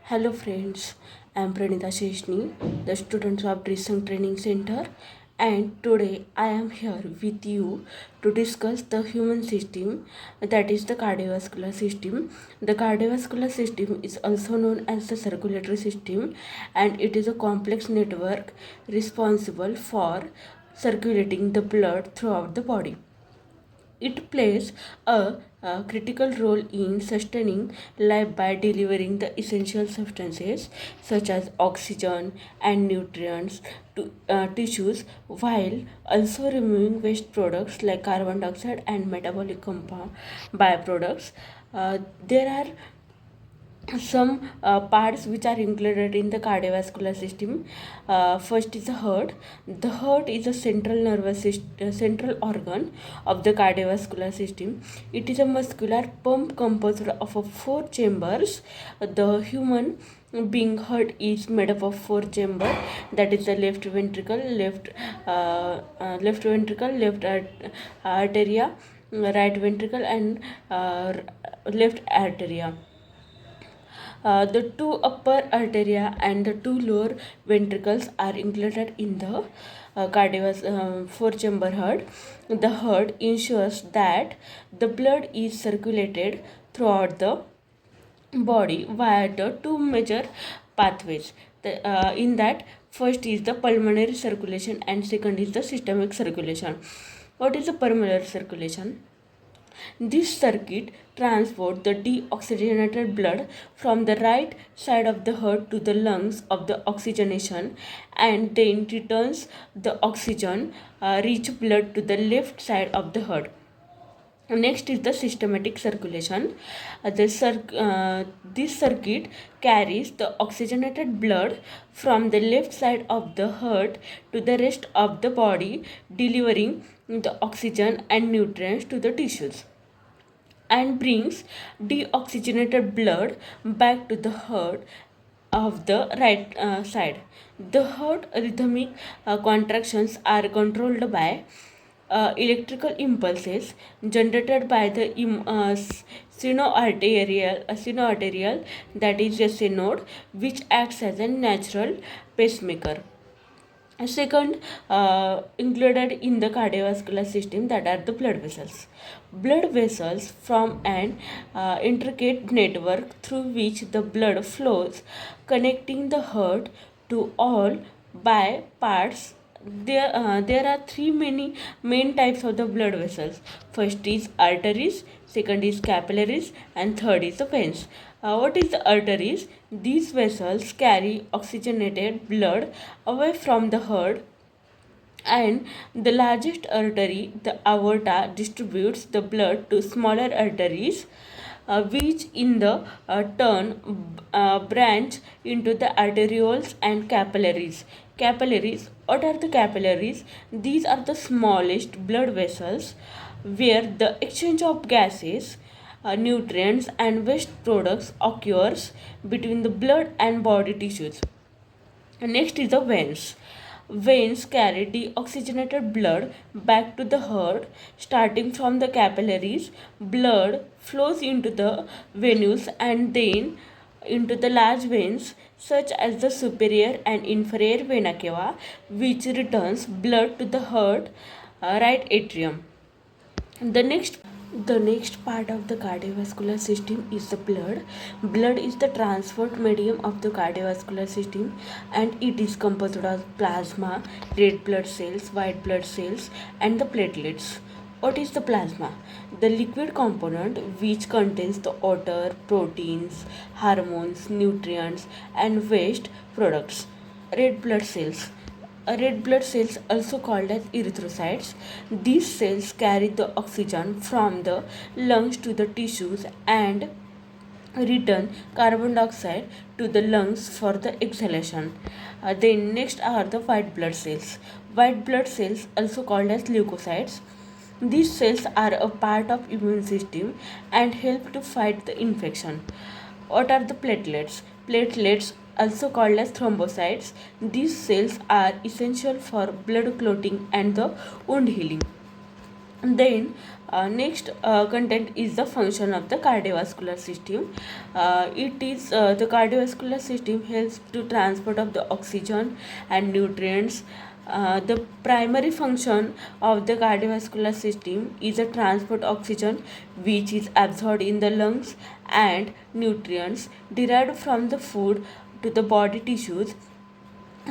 Hello friends, I am Pranita Sheshni, the student of Dressing Training Center, and today I am here with you to discuss the human system, that is the cardiovascular system. The cardiovascular system is also known as the circulatory system, and it is a complex network responsible for circulating the blood throughout the body. It plays a critical role in sustaining life by delivering the essential substances such as oxygen and nutrients to tissues, while also removing waste products like carbon dioxide and metabolic compound byproducts. There are some parts which are included in the cardiovascular system. First is the heart. The heart is a central nervous system, central organ of the cardiovascular system. It is a muscular pump composed of four chambers. The human being heart is made up of four chambers, that is the left ventricle, left arteria, right ventricle, and left arteria. The two upper arteria and the two lower ventricles are included in the four chamber heart. The heart ensures that the blood is circulated throughout the body via the two major pathways. In that, first is the pulmonary circulation and second is the systemic circulation. What is the pulmonary circulation? This circuit transports the deoxygenated blood from the right side of the heart to the lungs of the oxygenation, and then returns the oxygen rich blood to the left side of the heart. Next is the systematic circulation. This circuit carries the oxygenated blood from the left side of the heart to the rest of the body, delivering the oxygen and nutrients to the tissues, and brings deoxygenated blood back to the heart of the right side. The heart rhythmic contractions are controlled by electrical impulses generated by the sinoarterial, that is a synode, which acts as a natural pacemaker. Second, included in the cardiovascular system, that are the blood vessels. Blood vessels form an intricate network through which the blood flows, connecting the heart to all by parts. There are three main types of the blood vessels. First is arteries, second is capillaries, and third is the veins. What is the arteries? These vessels carry oxygenated blood away from the heart, and the largest artery, the aorta, distributes the blood to smaller arteries, which in the turn branch into the arterioles and capillaries. Capillaries. What are the capillaries? These are the smallest blood vessels where the exchange of gases, nutrients, and waste products occurs between the blood and body tissues. Next is the veins. Veins carry deoxygenated blood back to the heart. Starting from the capillaries, blood flows into the venules and then into the large veins such as the superior and inferior vena cava, which returns blood to the heart right atrium. The next part of the cardiovascular system is the blood. Blood is the transport medium of the cardiovascular system, and it is composed of plasma, red blood cells, white blood cells, and the platelets. What is the plasma? The liquid component which contains the water, proteins, hormones, nutrients, and waste products. Red blood cells. Red blood cells, also called as erythrocytes. These cells carry the oxygen from the lungs to the tissues and return carbon dioxide to the lungs for the exhalation. Then next are the white blood cells. White blood cells, also called as leukocytes. These cells are a part of immune system and help to fight the infection. What are the platelets? Platelets, also called as thrombocytes. These cells are essential for blood clotting and the wound healing. Then Next content is the function of the cardiovascular system. The cardiovascular system helps to transport of the oxygen and nutrients. The primary function of the cardiovascular system is a transport oxygen which is absorbed in the lungs and nutrients derived from the food to the body tissues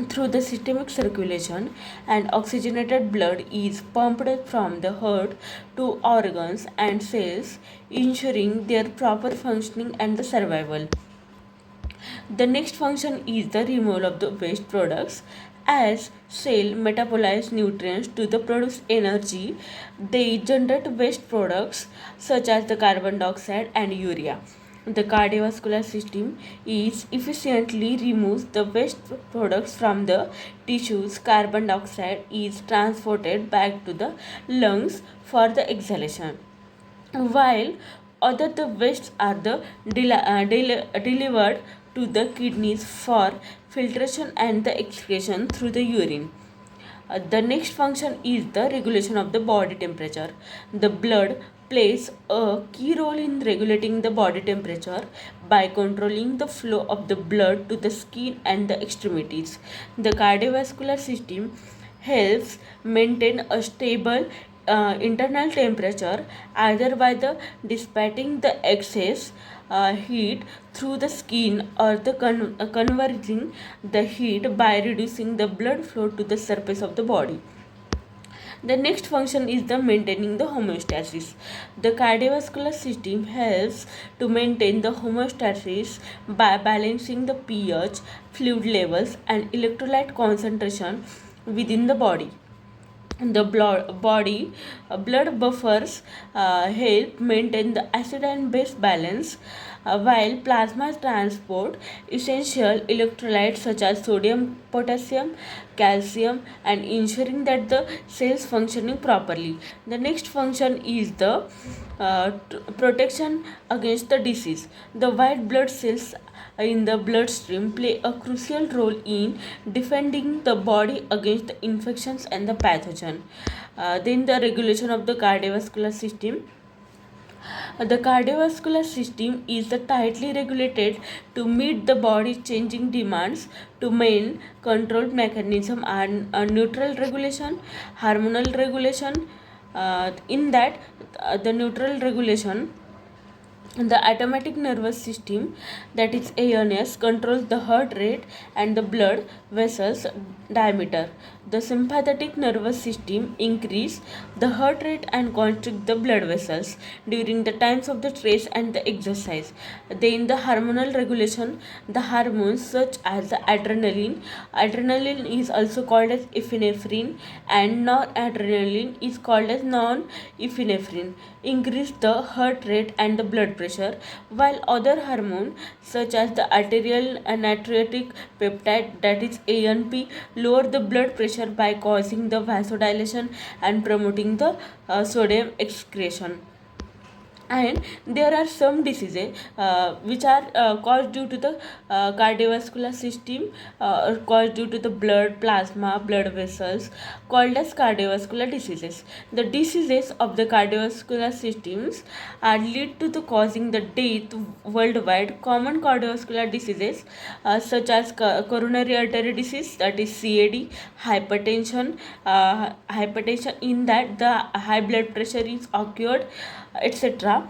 through the systemic circulation, and oxygenated blood is pumped from the heart to organs and cells, ensuring their proper functioning and the survival. The next function is the removal of the waste products. As cell metabolize nutrients to the produce energy, they generate waste products such as the carbon dioxide and urea. The cardiovascular system is efficiently removes the waste products from the tissues. Carbon dioxide is transported back to the lungs for the exhalation, while other the wastes are delivered to the kidneys for filtration and the excretion through the urine. The next function is the regulation of the body temperature. The blood plays a key role in regulating the body temperature by controlling the flow of the blood to the skin and the extremities. The cardiovascular system helps maintain a stable internal temperature either by the dissipating the excess heat through the skin or the converging the heat by reducing the blood flow to the surface of the body. The next function is the maintaining the homeostasis. The cardiovascular system helps to maintain the homeostasis by balancing the pH, fluid levels, and electrolyte concentration within the body. The blood buffers help maintain the acid and base balance, while plasma transport essential electrolytes such as sodium, potassium, calcium, and ensuring that the cells functioning properly. The next function is the protection against the disease. The white blood cells in the bloodstream play a crucial role in defending the body against the infections and the pathogen. Then the regulation of the cardiovascular system. The cardiovascular system is the tightly regulated to meet the body changing demands. To main control mechanism and neutral regulation, hormonal regulation. In that, the neutral regulation, the automatic nervous system, that is ANS, controls the heart rate and the blood vessels diameter. The sympathetic nervous system increase the heart rate and constrict the blood vessels during the times of the stress and the exercise. Then the hormonal regulation, the hormones such as the adrenaline is also called as epinephrine, and noradrenaline is called as non-epinephrine, increase the heart rate and the blood pressure, while other hormones such as the arterial natriuretic peptide, that is ANP, lower the blood pressure by causing the vasodilation and promoting the sodium excretion. And there are some diseases which are caused due to the cardiovascular system, caused due to the blood plasma blood vessels, called as cardiovascular diseases. The diseases of the cardiovascular systems are lead to the causing the death worldwide. Common cardiovascular diseases such as coronary artery disease, that is CAD, hypertension in that the high blood pressure is occurred, etc.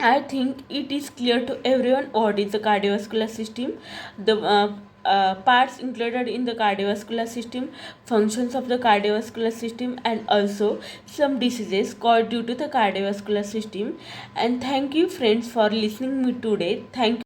I think it is clear to everyone what is the cardiovascular system, the parts included in the cardiovascular system, functions of the cardiovascular system, and also some diseases caused due to the cardiovascular system. And thank you friends for listening me today. Thank you.